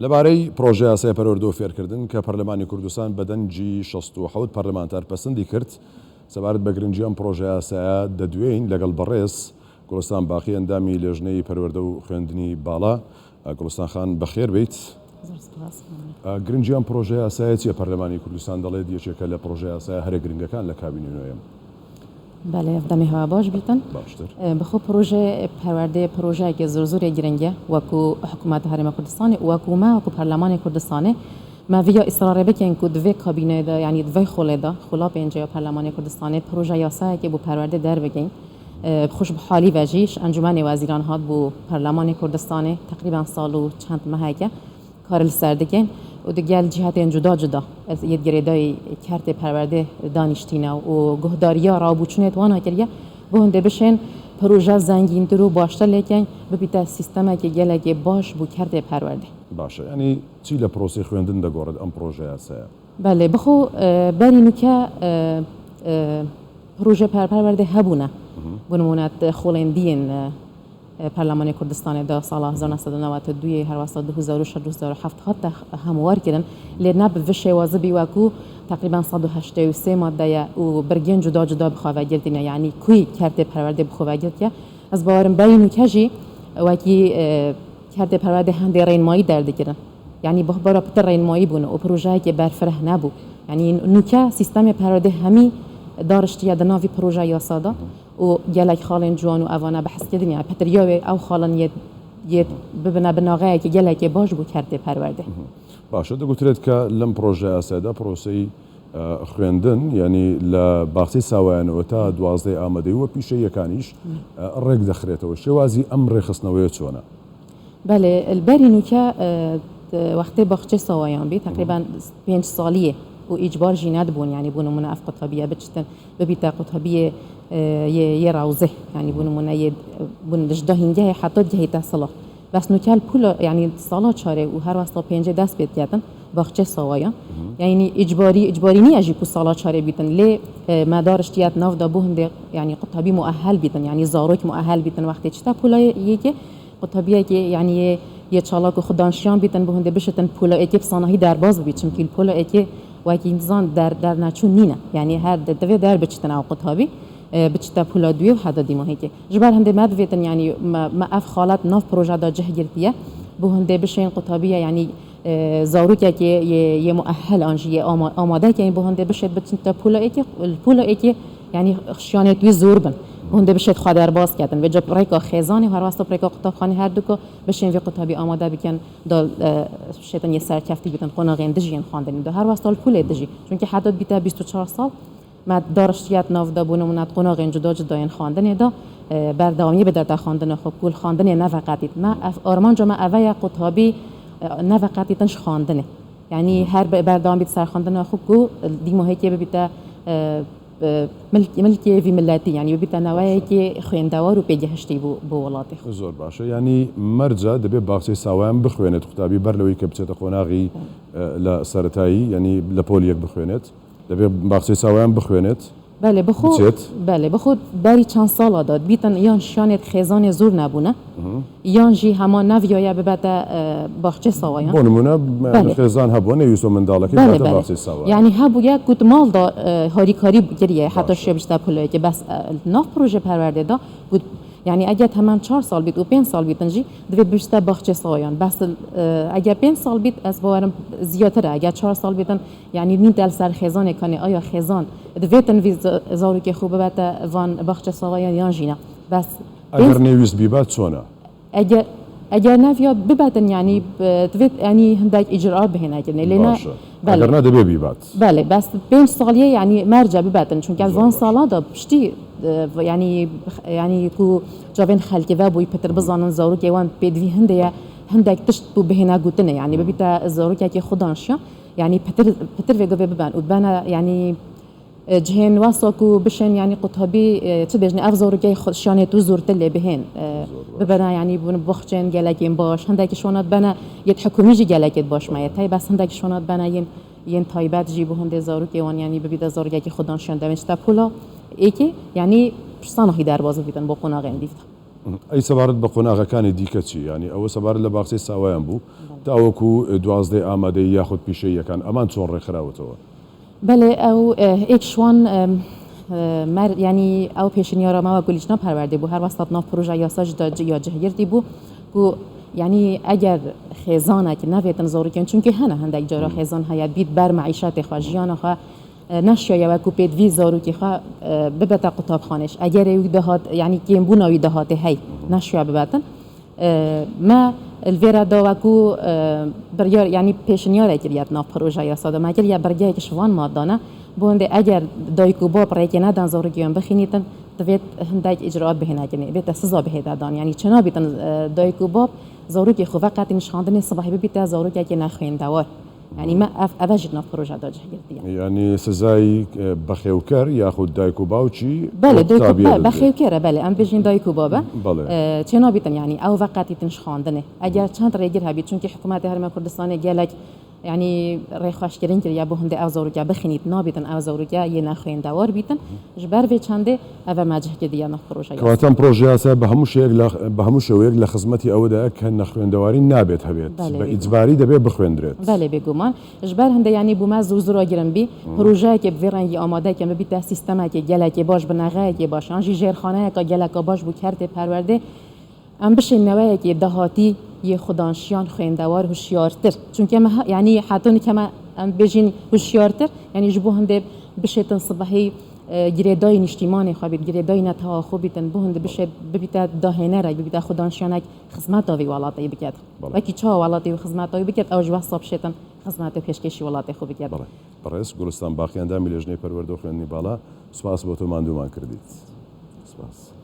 لەبارەی پرۆژه یاسای پەروەردە و فێرکردن کە پەرلەمانی کوردستان بەدەنجی 67 پەرلەمانتار پەسەندی کرد سەبارەت بە گرنگی ئەم پرۆژه یاسایە دەدوێین لەگەڵ بەڕێز گوڵستان باقی ئەندامی لێژنەی پەروەردە و خوێندنی باڵا. گوڵستان خان بەخێر بیت. گرنگی ئەم پرۆژه یاسایە چیە؟ پەرلەمانی کوردستان دەڵێت یەکێکە لە پرۆژه یاسایە هەرە گرنگەکان لە کابینی نوێیەم. بله دەمی هەوا باش بیتن باشتر بخۆ پرۆژه پەروەردە پرۆژەیەکی زۆر گرنگە وەکو حکوومەتی هەرێمی کوردستانی وەکو ما وەکو پەرلەمانی کوردستانی ما ویا ئیسرارێ بکەین کو دوێ کابینەدا یعنی دوێ خۆڵێدا خۆڵا پێنجەیە پەرلەمانی کوردستانی پرۆژه یاسایەکی بۆ پەروەردە دەربگەین بخۆش بحالی وەژیش ئەنجومەنی وەزیران هات بۆ پەرلەمانی کوردستانی تقریبا ساڵ و چەند مەهەیەکە کار لەسەر دەکەین و دەگەل جیهاتێن جودا یەکگرێدای کارتێ پەروەردە دانیشتینە و گوهداریە ڕابوچونێت وانە کردە بۆ هەندێ بشێن پرۆژە زەنگینتر و باشتر لێکەین ببیتە سیستەمێکی گەلێکی باش بۆ کارتێ پەروەردە. باشە ینی چی لە پرۆسی خوێندن دەگۆڕێت ئەم پرۆژە یاسایە؟ بەڵێ بخۆ بەری نوکە پرۆژە پەروەردە هەبوونە بۆ نمونە خوڵێندین پەرلەمانی کوردستانیدا ساڵ 1992 هەروەستا 2006-2007 هاتە هەموارکردن لێ نەب بە شێوازە بیوەکو تقریبا 183 مادەیە و برگێن جودا بخواوەگرتنە یعنی کوی کارتێ پەروەردە بخواوەگرتە ئەس باوەرم بەری نوکەژی وەکی کارتێ پەروەردە هەندێ ڕێنمایی دەردەگرن یعنی بەرە پتر ڕێنمایی بوون و پرۆژەیەکی بەرفرە نەبوو یعنی نوکە سیستەمی پەروەردە هەمی دارشتیە دەناوی پرۆژە یاسادا و گەلێک خاڵێن جوان و ئەوانە بەحەزکردنیان پەتریاوێ ئەو خاڵن یەت ببنە بناغەیەکی گەلێکی باش بوو کارتێ پەروەردە. باشە دەگوترێت کە لەم پرۆژە یاسایەدا پرۆسەی خوێندن یعنی لە باخچەی ساوایانەوە تا 12 ئامادەی وە پیشەیەکانیش ڕێک دەخرێتەوە شێوازی ئەم ڕێخستنەوەیە چۆنە؟ بەڵێ البەری نوکە وەختەی باخچەی ساوایان بێت تقریبا 5 ساڵیە و ئیجبار ژی نەدبوون یعنی بوو نمونە ئەف قوتابیە بچتن ببیتە قوتابیە یه روزه يعني بنمونه بن دجده هنجه حتی جهت صلاة بس نکال پول يعني صلاة چاره و هر واسطه پنجه دست بيت کردن باخچه سوایا يعني اجباری نیاجی کو صلاة چاره بیتن لی مدارش تیات ناف دا بوهند يعني قطبی مؤهل بیتن يعني زاروک مؤهل بیتن وقتی چتا پولا یکی قطبیه که يعني یه چالاک و خدانشیان بیتن بوهند بشتن پولا یکی بصناهی درباز بیچم که پولا یکی وکی انسان در نچون نینه يعني هر دوی در بچتن او قطبی بچتا پولا دوی و حدا دیمه هیچ جبر هنده مدویتن یعنی ما اف خالت ناف پروژه دا جه گرتیه بو هنده بشین قطبیه یعنی زاروکه که یه مؤهل آنجی آماده که بو هنده بشید بچتا پولا ایکی یعنی خشانت دوی زور بن بو هنده بشید خوا در باز کردن و جب ریکا خیزانی هر واسطه ریکا قطبخانه هر دوکو بشین وی قطبی آماده بکن دال شیطان یه سرکفتی بیتن قناقین دجین خواندن دو هر واسطه پول دجی چون که حتی بیتا 24 سال ما دارشتیات ناف دا بونمونات قناقین جدا این خواندن دا بردامی به در خواندن خوب کل خواندن نه فقطیت ما آرمان جمع اوای قطبی نه فقطیتش خواندنه یعنی هر بردامی سر خواندن خوب کو دیمه که ببیتا ملکی وی ملتی یعنی ببیتا نوعی که خویندوار و پیجهشتی بو ولاتی زور باشه یعنی مرجع دبی باقی سوام بخوینت خطابی برلوی که بچه قناقی لسرتایی یعنی لپولیک بخوینت دبی باقی سوام بخوینت بله بخود بری چند سال داد بیتن یان شانت خزان زور نبونه یان جی همان نویایه ببته باخچه سوایان بونمونه خزان هبونه یوسو من دالکی ببته باخچه سوایان یعنی هبویه کت مال دا هاریکاری گریه حتی شبشته پوله که بس ناف پروژه پرورده دا بود یعنی اگه تمام 4 سال بیت و 5 سال بیتنجی دوی بیشتر باخچه سوایان بس اگه 5 سال بیت از باورم زیادتره اگه 4 سال بیتن یعنی نی دل سر خزان کنه آیا خزان دویتن وی زارو که خوبه بته وان باخچه سوایان یان جینا بس اگر نویس بیبات چونه اگر نفیا ببتن یعنی دویت یعنی هندک اجراءات بهنه کنه لینا اگر نه دبی بیبات بله بس 5 سالیه یعنی مرجع ببتن چون که وان سالا دا پشتی يعني كو جابين خلك وابوي بتر بزانن زاروك يوان بدوي هندك تشت بو بهنا قوتنا يعني ببيتا زاروك كي خدانشا يعني بتر في قوي ببان وبانا يعني جهين واساكو بشن يعني قطبي تبجني افزارو كي خدشانه تو زورت اللي بهن ببنا يعني بون بخجن جلاكين باش هندك شونات بنا يتحكمي جي جلاكيت باش ما يتاي بس هندك شونات بنا ين تایبت جیبو هنده زاروک یوان یعنی ببیده زاروک که خودانشان دمشته پولا ایکی یعنی صناعی در بازو بیدن با قناق اندیفت ئەی سەبارەت بە قۆناغەکانی دیکە چی ینی ئەوە سەبارەت لە باخچەی ساوایان بوو تاوەکو دوازدەی ئامادەی یاخود پیشەیەکان ئەمان چۆن ڕێکخراوەتەوە بەێ ئەو ئێکشوان ینی ئەو پێشنیارەماوە گولیچنا پەروەردەی بوو هەروەستات ناو پرۆژە یاساش یا جهگیردی بوو و ینی ئەگەر خێزانێکی ناوێتن زۆرکن چونکە هەنە هەندێک جۆرە خێزان هەیە بیت بەر مەعیشەتێخوا ژیانەخوا نەشایەوە و پێت وی زۆروکیخوا ببێتە قوتابخانەش ئەگەر ئەوی دەهات ینی کێمبوونەوەی دەهاتێ هەی نەشوە بباتن ما الفيرا داوكو بريار يعني بيشنيار كريات ناف بروجا يا صادم ما كريا برجاي كشوان مادانا بوندي اگر دايكو باب ريكنا دان زورگيان بخينيتن دفيت هنداك اجراءات بهنا كني بيت سزا بهدا دان يعني چنا بيتن دايكو باب زورگي خو وقت نشاندني صباحي بيت زورگي كنا خوين دوار يعني ما افاجد ناف بروجا داج يعني سزاي بخيوكر ياخذ دايكو باوچي بله دايكو بخيوكر بله ام بيجين دايكو بابا چنا بيتن يعني او وقت تنشاندني اگر چند ريگر هبي چونكي حكومت هرم كردستان گلك يعني ريخواش كرين كريا بو هندي اوزورجا بخينيت نابيتن اوزورجا ينا خوين دوار بيتن جبر في چنده او ماجه كديا نخ بروجا كواتن بروجا سا بهموش ويك لخدمتي او دا كان خوين دواري نابت هبيت باجباري دبي بخويندريت بله بگومان جبر هندي يعني بو ما زوزرا گرن بي بروجا كي بفيران يي اماده كي بيت سيستما كي گلك باش بنغه كي باش انجي جيرخانه كا گلك باش بو كرت پرورده ام بشه نوعی که دهاتی یه خدانشیان خویندوار هوشیارتر چون که ما یعنی حتی که ما ام بجین هوشیارتر یعنی جبو هنده بشه تنصبحی گریدای نشتیمانی خوابید گریدای نتها خوبیتن بو هنده بشه ببیت دهنه را ببیت خدانشیانک خدمت آوی ولاتی بکرد وکی چه ولاتی و خدمت آوی بکرد اوج واسط شدن خدمت پیشکشی ولاتی خوب بکرد برایس گلستان باقی اندامی لجنه پرورده خویندنی بالا سپاس با تو مندومان کردید سپاس